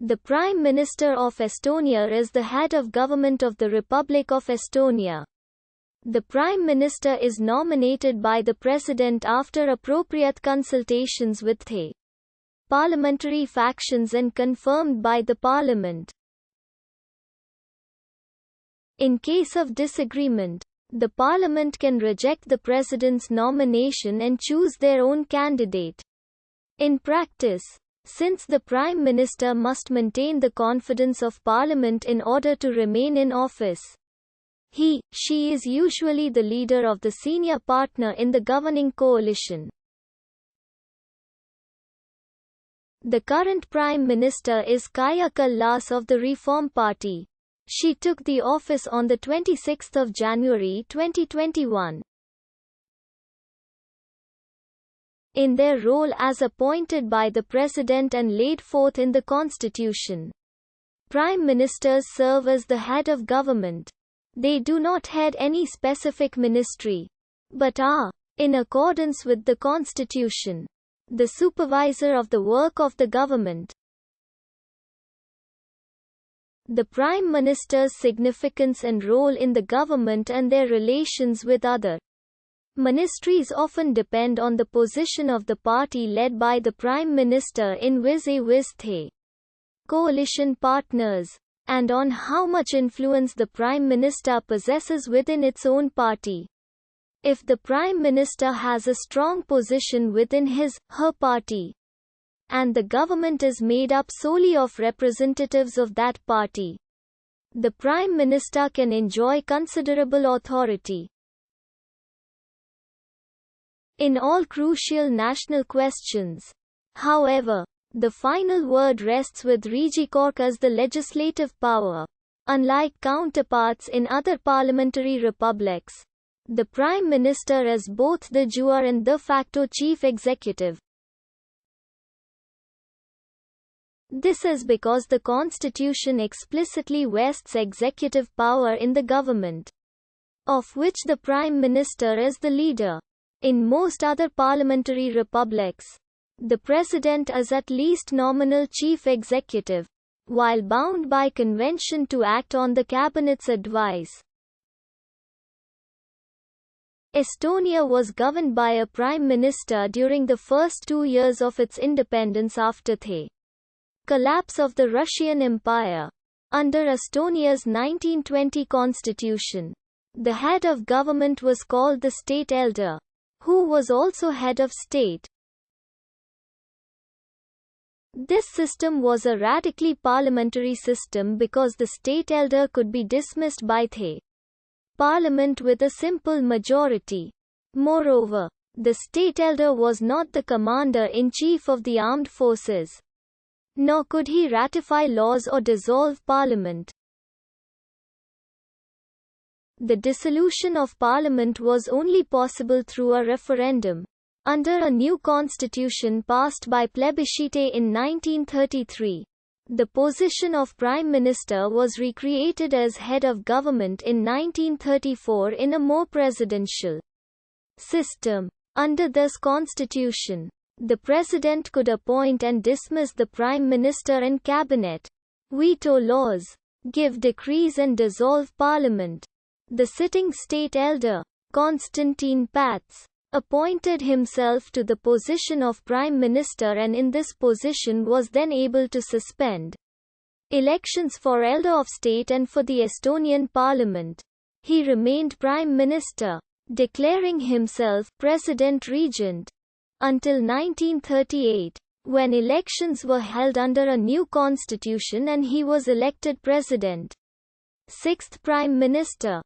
The Prime Minister of Estonia is the head of government of the Republic of Estonia. The Prime Minister is nominated by the President after appropriate consultations with the parliamentary factions and confirmed by the Parliament. In case of disagreement, the Parliament can reject the President's nomination and choose their own candidate. In practice, since the Prime Minister must maintain the confidence of Parliament in order to remain in office, she is usually the leader of the senior partner in the governing coalition. The current Prime Minister is Kaja Kallas of the Reform Party. She took the office on the 26th of January 2021. In their role as appointed by the President and laid forth in the Constitution, Prime Ministers serve as the head of government. They do not head any specific ministry, but are, in accordance with the Constitution, the supervisor of the work of the government. The Prime Minister's significance and role in the government and their relations with other ministries often depend on the position of the party led by the Prime Minister in vis-a-vis the coalition partners, and on how much influence the Prime Minister possesses within its own party. If the Prime Minister has a strong position within her party, and the government is made up solely of representatives of that party, the Prime Minister can enjoy considerable authority in all crucial national questions. However, the final word rests with Riigikogu as the legislative power. Unlike counterparts in other parliamentary republics, the Prime Minister is both de jure and de facto chief executive. This is because the Constitution explicitly vests executive power in the government, of which the Prime Minister is the leader. In most other parliamentary republics, the President is at least nominal chief executive, while bound by convention to act on the Cabinet's advice. Estonia was governed by a Prime Minister during the first 2 years of its independence after the collapse of the Russian Empire. Under Estonia's 1920 constitution, the head of government was called the state elder, who was also head of state. This system was a radically parliamentary system because the state elder could be dismissed by the parliament with a simple majority. Moreover, the state elder was not the commander-in-chief of the armed forces, nor could he ratify laws or dissolve parliament. The dissolution of parliament was only possible through a referendum. Under a new constitution passed by plebiscite in 1933, the position of Prime Minister was recreated as head of government in 1934 in a more presidential system. Under this constitution, the President could appoint and dismiss the Prime Minister and Cabinet, veto laws, give decrees and dissolve Parliament. The sitting state elder, Konstantin Päts, appointed himself to the position of Prime Minister and in this position was then able to suspend elections for Elder of State and for the Estonian Parliament. He remained Prime Minister, declaring himself President-Regent, until 1938, when elections were held under a new constitution and he was elected President. Sixth Prime Minister.